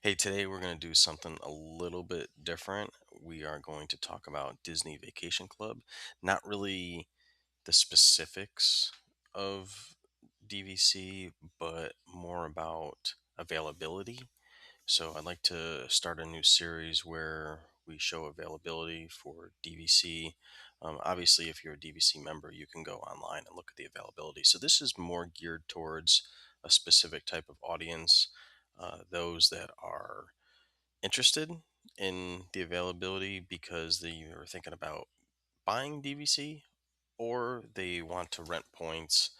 Hey, today we're going to do something a little bit different. We are going to talk about Disney Vacation Club, not really the specifics of DVC, but more about availability. So, I'd like to start a new series where we show availability for DVC. Obviously, if you're a DVC member, you can go online and look at the availability. So, this is more geared towards a specific type of audience, those that are interested in the availability because they are thinking about buying DVC or they want to rent points.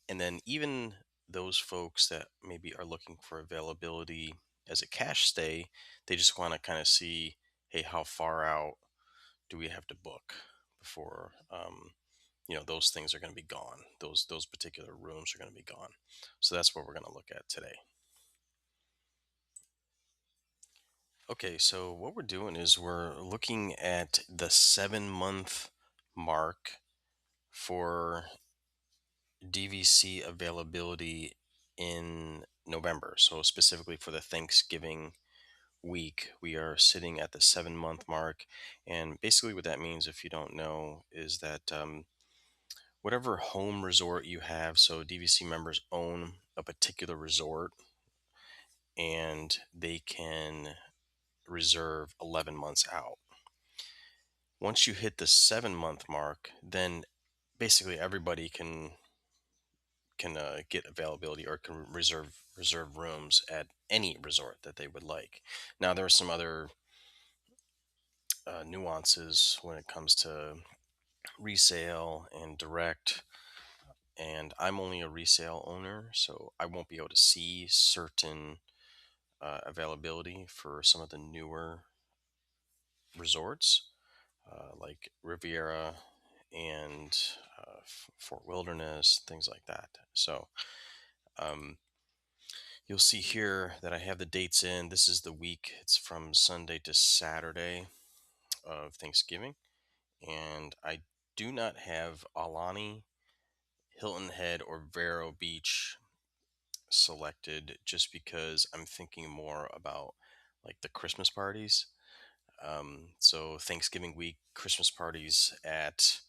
And then even those folks that maybe are looking for availability as a cash stay, they just want to kind of see, hey, how far out do we have to book before those things are going to be gone. Those particular rooms are going to be gone. So that's what we're going to look at today. Okay, so what we're doing is we're looking at the 7 month mark for DVC availability in November. So, specifically for the Thanksgiving week, we are sitting at the 7 month mark. And basically, what that means, if you don't know, is that whatever home resort you have, so DVC members own a particular resort and they can reserve 11 months out. Once you hit the 7 month mark, then basically everybody can get availability or can reserve rooms at any resort that they would like. Now there are some other nuances when it comes to resale and direct, and I'm only a resale owner, so I won't be able to see certain availability for some of the newer resorts like Riviera and Fort Wilderness, things like that. So um, you'll see here that I have the dates in. This is the week. It's from Sunday to Saturday of Thanksgiving. And I do not have Alani, Hilton Head, or Vero Beach selected just because I'm thinking more about like the Christmas parties. So Thanksgiving week, Christmas parties at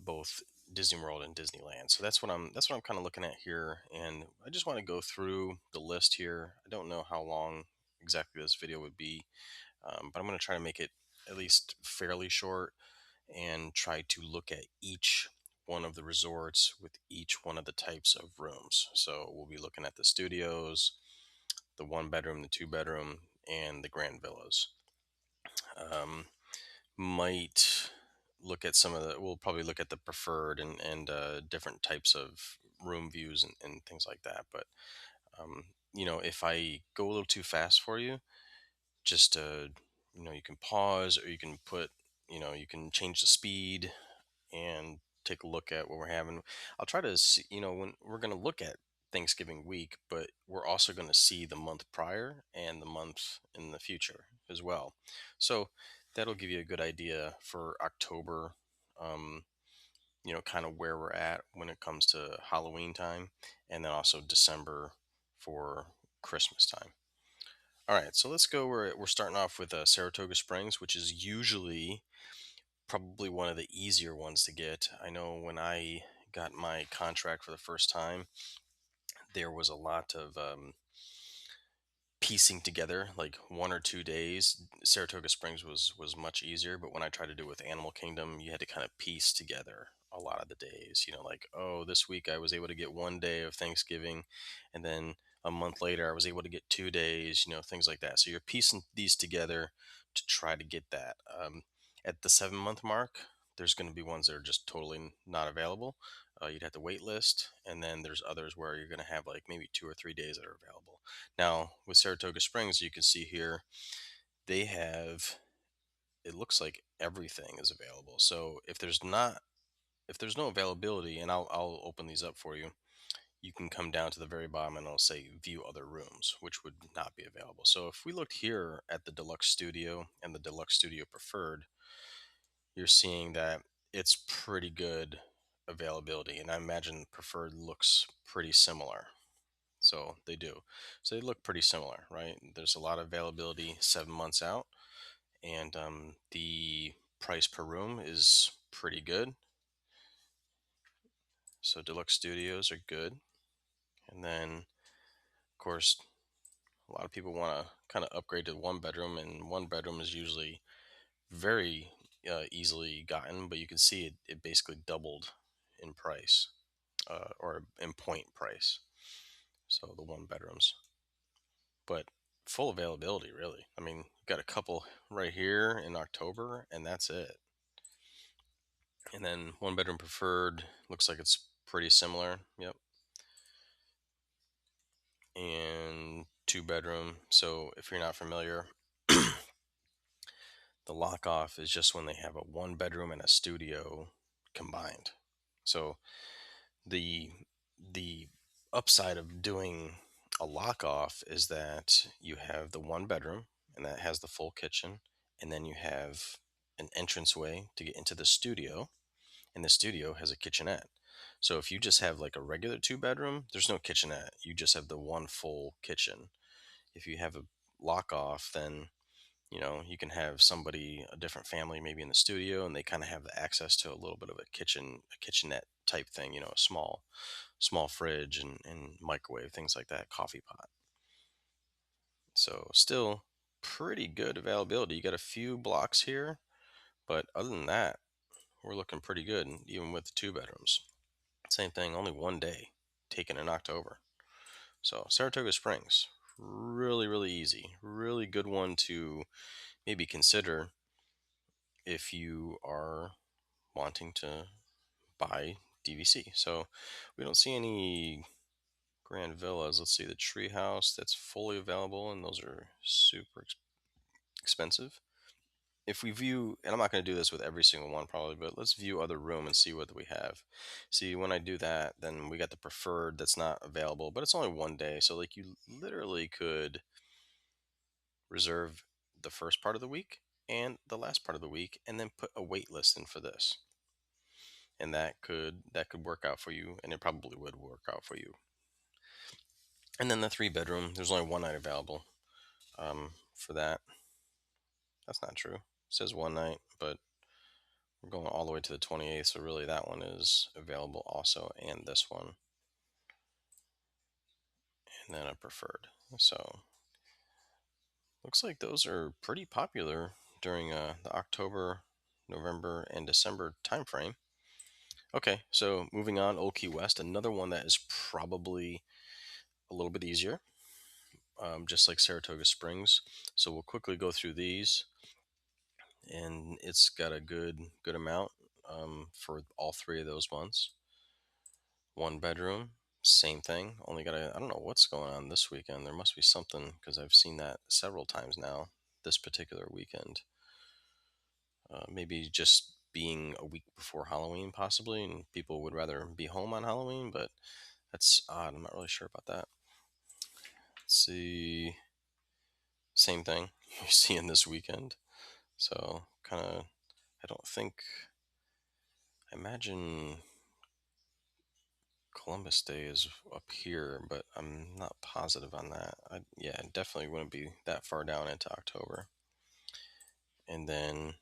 both Disney World and Disneyland. So that's what I'm kind of looking at here, and I just want to go through the list here. I don't know how long exactly this video would be, but I'm going to try to make it at least fairly short and try to look at each one of the resorts with each one of the types of rooms. So we'll be looking at the studios, the one bedroom, the two bedroom, and the grand villas. Um, might look at some of the we'll probably look at the preferred and different types of room views and things like that, but if I go a little too fast for you, just you can pause, or you can put, you can change the speed and take a look at what we're having. I'll try to see, when we're going to look at Thanksgiving week, but we're also going to see the month prior and the month in the future as well. So that'll give you a good idea for October, um, kind of where we're at when it comes to Halloween time, and then also December for Christmas time. All right, so let's go. We're starting off with Saratoga Springs, which is usually probably one of the easier ones to get. I know when I got my contract for the first time, there was a lot of piecing together, like 1 or 2 days. Saratoga Springs was much easier, but when I tried to do it with Animal Kingdom, you had to kind of piece together a lot of the days. Like, oh, this week I was able to get 1 day of Thanksgiving, and then a month later I was able to get 2 days. Things like that. So you're piecing these together to try to get that. At the 7 month mark, there's going to be ones that are just totally not available. You'd have to wait list, and then there's others where you're going to have like maybe 2 or 3 days that are available. Now, with Saratoga Springs, you can see here they have, it looks like everything is available. So if there's no availability, and I'll open these up for you, you can come down to the very bottom and it'll say view other rooms, which would not be available. So if we looked here at the deluxe studio and the deluxe studio preferred, you're seeing that it's pretty good availability. And I imagine preferred looks pretty similar. So they do. So they look pretty similar, right? There's a lot of availability 7 months out, and the price per room is pretty good. So deluxe studios are good. And then, of course, a lot of people want to kind of upgrade to one bedroom, and one bedroom is usually very easily gotten, but you can see it basically doubled in price, or in point price. So the one bedrooms, but full availability, really. I mean, you got a couple right here in October, and that's it. And then one bedroom preferred looks like it's pretty similar. Yep. And two bedroom. So if you're not familiar, the lock off is just when they have a one bedroom and a studio combined. So the the upside of doing a lock off is that you have the one bedroom and that has the full kitchen, and then you have an entranceway to get into the studio, and the studio has a kitchenette. So if you just have like a regular two bedroom, there's no kitchenette. You just have the one full kitchen. If you have a lock off, then you can have somebody, a different family, maybe in the studio, and they kind of have the access to a little bit of a kitchenette type thing, a small fridge and microwave, things like that, coffee pot. So still pretty good availability. You got a few blocks here, but other than that, we're looking pretty good, and even with the two bedrooms. Same thing, only one day taken in October. So Saratoga Springs, really, really easy. Really good one to maybe consider if you are wanting to buy DVC. So we don't see any grand villas. Let's see the treehouse that's fully available, and those are super expensive. If we view, and I'm not going to do this with every single one probably, but let's view other room and see what we have. See, when I do that, then we got the preferred that's not available, but it's only one day. So like you literally could reserve the first part of the week and the last part of the week, and then put a wait list in for this, and that could work out for you, and it probably would work out for you. And then the three bedroom, there's only one night available for that. That's not true. It says one night, but we're going all the way to the 28th, so really that one is available also, and this one, and then a preferred. So looks like those are pretty popular during the October, November, and December timeframe. Okay, so moving on, Old Key West, another one that is probably a little bit easier, just like Saratoga Springs. So we'll quickly go through these, and it's got a good amount for all three of those ones. One bedroom, same thing. Only got I don't know what's going on this weekend. There must be something because I've seen that several times now. This particular weekend, maybe just being a week before Halloween, possibly, and people would rather be home on Halloween. But that's odd. I'm not really sure about that. Let's see, same thing you're seeing this weekend. So kind of, I don't think, I imagine Columbus Day is up here, but I'm not positive on that. Yeah, it definitely wouldn't be that far down into October. And then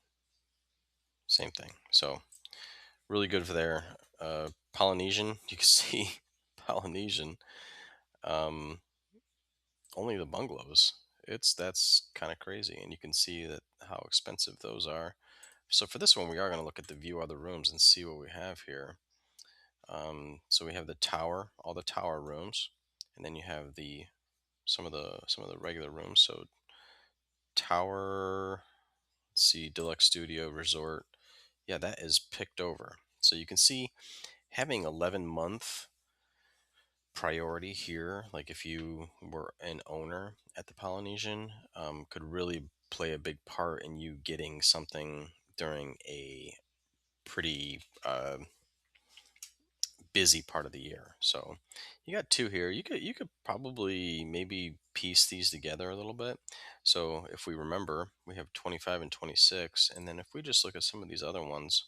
same thing. So really good for there. Polynesian, you can see Polynesian. Um, Only the bungalows. That's kind of crazy, and you can see that how expensive those are. So for this one, we are going to look at the view other rooms and see what we have here. So we have the tower, all the tower rooms, and then you have the some of the regular rooms. So tower, let's see, deluxe studio, resort. Yeah, that is picked over. So you can see having 11-month priority here, like if you were an owner at the Polynesian, could really play a big part in you getting something during a pretty busy part of the year. So you got two here. You could probably maybe piece these together a little bit. So if we remember, we have 25 and 26, and then if we just look at some of these other ones,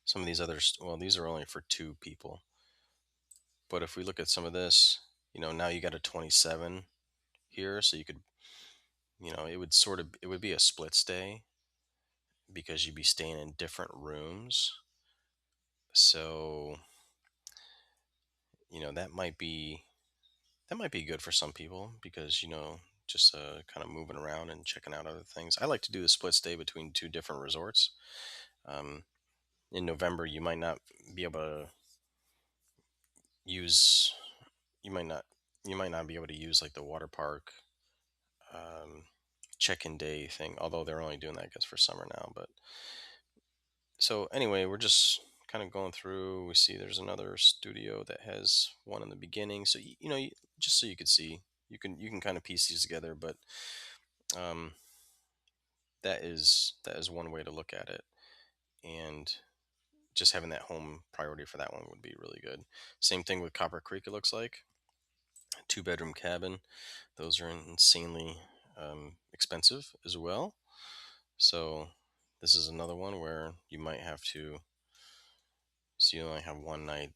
some of these others, well, these are only for two people. But if we look at some of this, Now you got a 27 here, so you could, it would be a split stay because you'd be staying in different rooms. So, that might be good for some people because, just kind of moving around and checking out other things. I like to do the split stay between two different resorts. Um, in November, you might not be able to use, you might not, you might not be able to use like the water park um, check-in day thing. Although they're only doing that, I guess, for summer now. But so anyway, we're just kind of going through. We see there's another studio that has one in the beginning. So just so you could see, you can kind of piece these together. But um, that is one way to look at it, and just having that home priority for that one would be really good. Same thing with Copper Creek. It looks like 2-bedroom cabin. Those are insanely expensive as well. So this is another one where you might have to. So you only have one night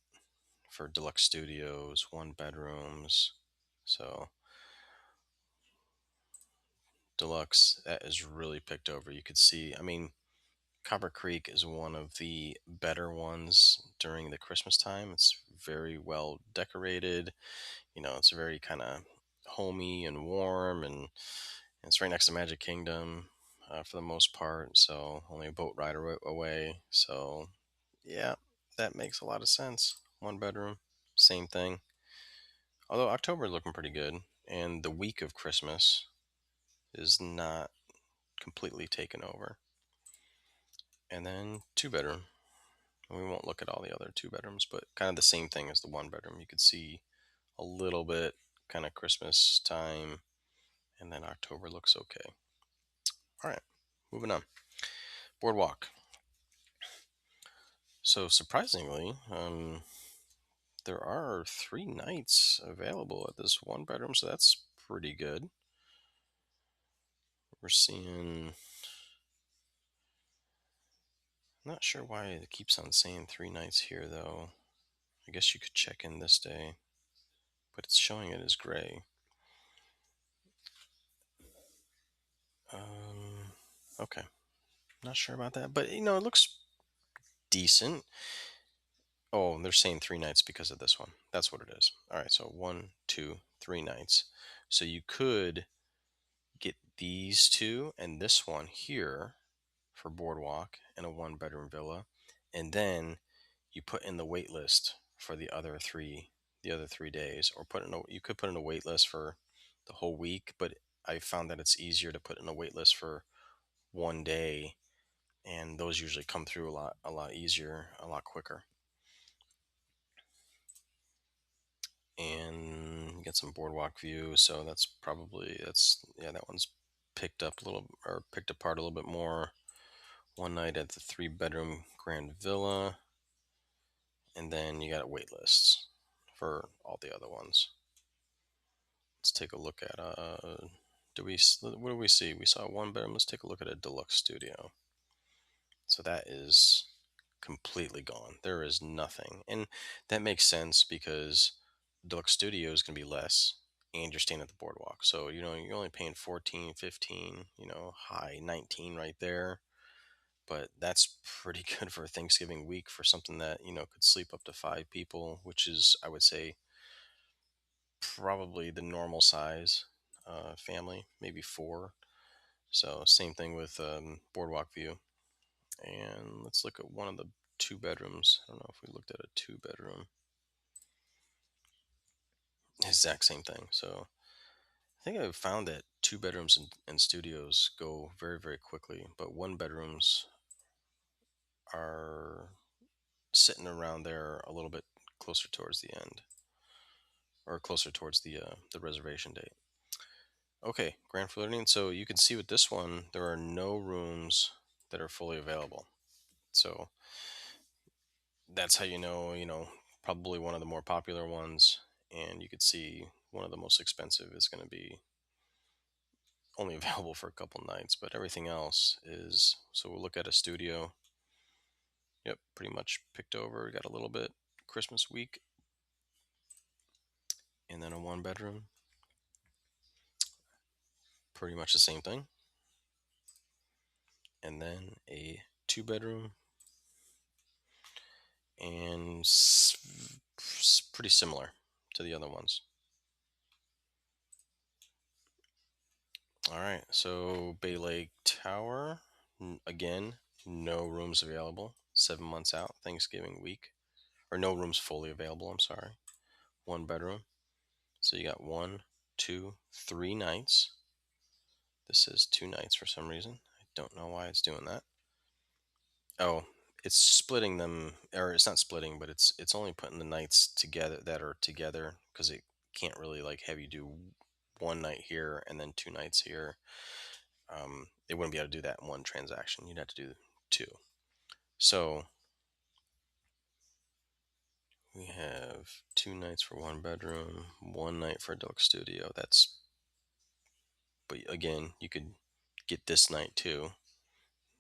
for deluxe studios, 1 bedrooms. So deluxe, that is really picked over. You could see, I mean, Copper Creek is one of the better ones during the Christmas time. It's very well decorated. It's very kind of homey and warm, and it's right next to Magic Kingdom for the most part. So only a boat ride away. So yeah, that makes a lot of sense. 1 bedroom, same thing. Although October is looking pretty good, and the week of Christmas is not completely taken over. And then 2 bedroom. We won't look at all the other 2 bedrooms, but kind of the same thing as the 1 bedroom. You could see a little bit kind of Christmas time, and then October looks okay. All right, moving on. Boardwalk. So surprisingly, there are 3 nights available at this 1 bedroom, so that's pretty good. We're seeing. Not sure why it keeps on saying 3 nights here, though. I guess you could check in this day, but it's showing it as gray. Okay. Not sure about that, but it looks decent. Oh, they're saying 3 nights because of this one. That's what it is. All right, so 1, 2, 3 nights. So you could get these two and this one here for Boardwalk and a 1 bedroom villa, and then you put in the wait list for the other 3 days, or you could put in a wait list for the whole week, but I found that it's easier to put in a wait list for one day, and those usually come through a lot easier, a lot quicker. And you get some boardwalk view, so that's yeah, that one's picked up a little, or picked apart a little bit more. One night at the 3 bedroom grand villa, and then you got wait lists for all the other ones. Let's take a look at what do we see? We saw 1 bedroom. Let's take a look at a deluxe studio. So that is completely gone. There is nothing. And that makes sense because deluxe studio is going to be less, and you're staying at the boardwalk. So, you're only paying 14, 15, high 19 right there. But that's pretty good for Thanksgiving week for something that, could sleep up to 5 people, which is, I would say, probably the normal size family, maybe four. So same thing with boardwalk view. And let's look at one of the 2 bedrooms. I don't know if we looked at a 2 bedroom. Exact same thing. So I think I've found that 2 bedrooms and studios go very, very quickly, but 1 bedrooms are sitting around there a little bit closer towards the end, or closer towards the reservation date. Okay, Grand Floridian. So you can see with this one, there are no rooms that are fully available. So that's how probably one of the more popular ones. And you could see one of the most expensive is going to be only available for a couple nights, but everything else is. So we'll look at a studio. Yep, pretty much picked over. Got a little bit Christmas week. and then a one bedroom, pretty much the same thing, and then a two bedroom, and pretty similar to the other ones. All right, so Bay Lake Tower, again, no rooms available. 7 months out, Thanksgiving week, or no rooms fully available. I'm sorry. One bedroom. So you got one, two, 3 nights. This says 2 nights for some reason. I don't know why it's doing that. Oh, it's splitting them, or it's not splitting, but it's only putting the nights together that are together because it can't really like have you do one night here and then 2 nights here. It wouldn't be able to do that in one transaction. You'd have to do two. So we have 2 nights for one bedroom, one night for a deluxe studio. But again, you could get this night too.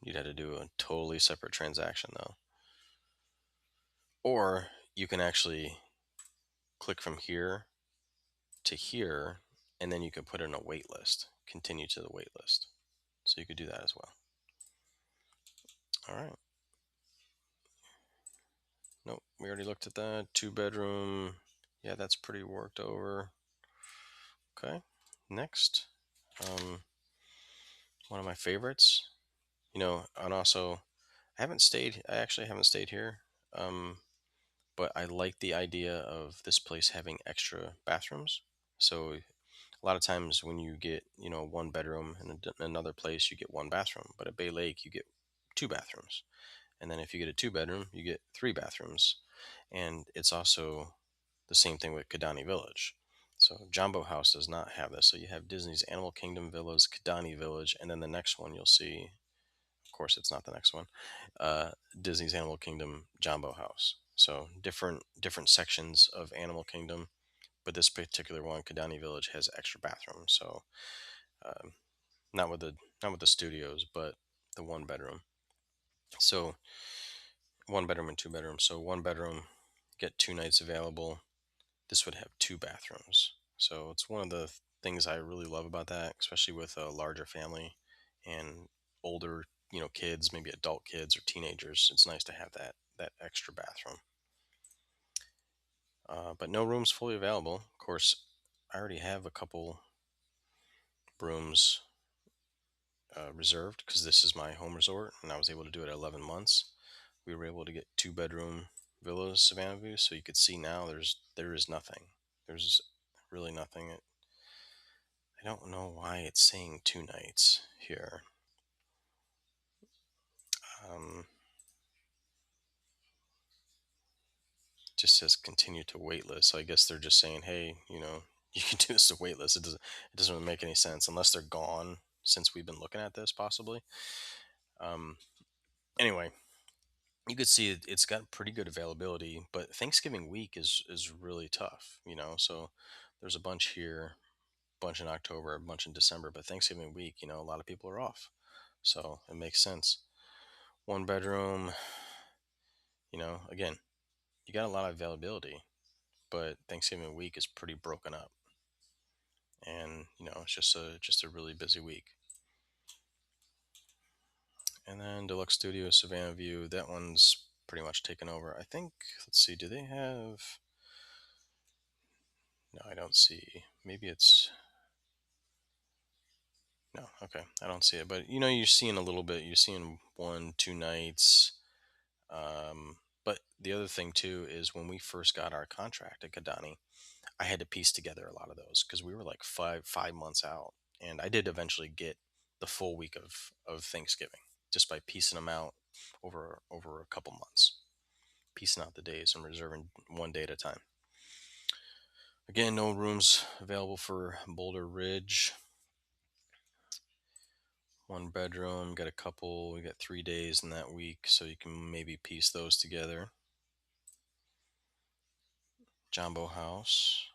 You'd have to do a totally separate transaction though. Or you can actually click from here to here, and then you could put in a wait list, continue to the wait list. So you could do that as well. All right. Nope, we already looked at that. Two bedroom. Yeah, that's pretty worked over. Okay. Next. Um, one of my favorites. And also I actually haven't stayed here. Um, but I like the idea of this place having extra bathrooms. So a lot of times when you get, one bedroom in another place, you get one bathroom. But at Bay Lake, you get two bathrooms. And then if you get a two bedroom, you get three bathrooms. And it's also the same thing with Kidani Village. So Jumbo House does not have this. So you have Disney's Animal Kingdom Villas, Kidani Village, and then the next one you'll see, of course, it's not the next one, uh, Disney's Animal Kingdom Jumbo House. So different sections of Animal Kingdom, but this particular one, Kidani Village, has extra bathrooms. So um, not with the studios, but the one bedroom. So one bedroom and two bedrooms. So one bedroom, get 2 nights available. This would have two bathrooms. So it's one of the things I really love about that, especially with a larger family and older, kids, maybe adult kids or teenagers. It's nice to have that extra bathroom. But no rooms fully available. Of course, I already have a couple rooms reserved because this is my home resort, and I was able to do it at 11 months. We were able to get two bedroom villas, Savannah View, so you could see now there is nothing. There's really nothing. I don't know why it's saying 2 nights here. Um, just says continue to waitlist. So I guess they're just saying, hey, you can do this to waitlist. It doesn't really make any sense unless they're gone since we've been looking at this possibly. Um, anyway, you could see it's got pretty good availability, but Thanksgiving week is really tough. So there's a bunch here, bunch in October, a bunch in December, but Thanksgiving week, a lot of people are off, so it makes sense. One bedroom, again, you got a lot of availability, but Thanksgiving week is pretty broken up, and it's just a really busy week. And then Deluxe Studio Savannah View, that one's pretty much taken over. I think. Let's see, do they have? No, I don't see. Maybe it's no. Okay, I don't see it. But you're seeing a little bit. You're seeing one, 2 nights. Um, but the other thing too is when we first got our contract at Kadani, I had to piece together a lot of those because we were like five months out, and I did eventually get the full week of Thanksgiving just by piecing them out over a couple months, piecing out the days and reserving one day at a time. Again, no rooms available for Boulder Ridge. One bedroom, got a couple. We got 3 days in that week, so you can maybe piece those together. Jumbo House,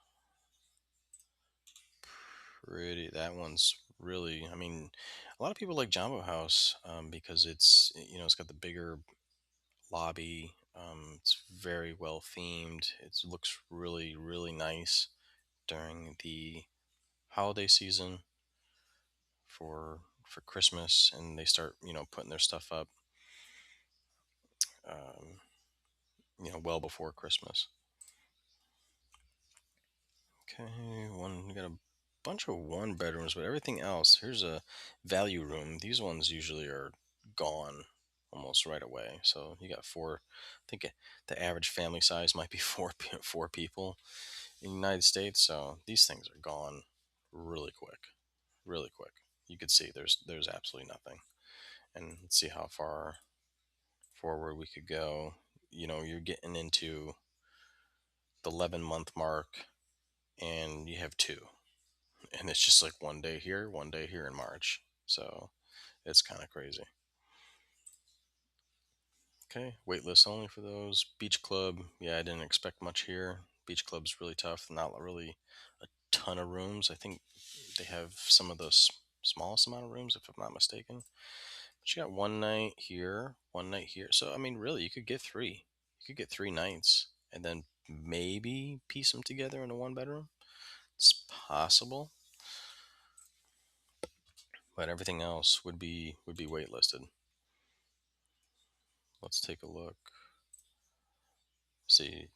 pretty. That one's really. I mean, a lot of people like Jumbo House because it's got the bigger lobby. It's very well themed. It looks really really nice. during the holiday season for Christmas, and they start putting their stuff up, um, well before Christmas. Okay, we got a bunch of one bedrooms, but everything else, here's a value room. These ones usually are gone almost right away. So you got four. I think the average family size might be four people in the United States. So these things are gone really quick, really quick. You could see there's absolutely nothing. And let's see how far forward we could go. You're getting into the 11-month mark, and you have two, and it's just like one day here in March. So it's kind of crazy. Okay, wait list only for those. Beach club, yeah, I didn't expect much here. Beach club's really tough. Not really a ton of rooms. I think they have some of the smallest amount of rooms, if I'm not mistaken. But you got one night here, one night here. So I mean, really, you could get three. You could get 3 nights, and then maybe piece them together in a one bedroom. It's possible, but everything else would be waitlisted. Let's take a look. See,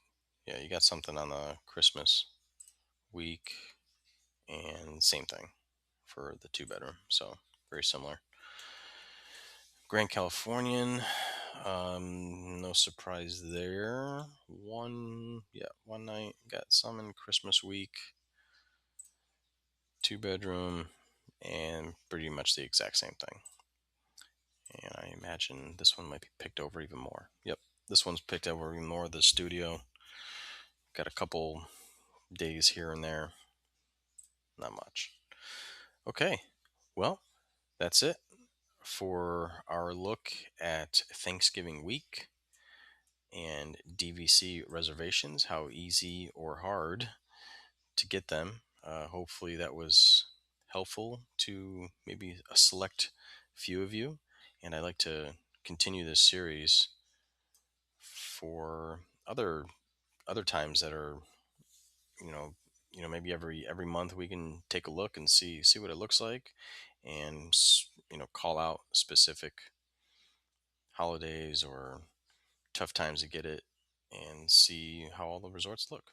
yeah, you got something on the Christmas week, and same thing for the 2 bedroom. So very similar. Grand Californian, no surprise there. One night. Got some in Christmas week. 2 bedroom, and pretty much the exact same thing. And I imagine this one might be picked over even more. Yep, this one's picked over even more. The studio got a couple days here and there, not much. Okay, well, that's it for our look at Thanksgiving week and DVC reservations, how easy or hard to get them. Hopefully, that was helpful to maybe a select few of you. And I'd like to continue this series for other times that are, you know maybe every month we can take a look and see what it looks like, and call out specific holidays or tough times to get it, and see how all the resorts look.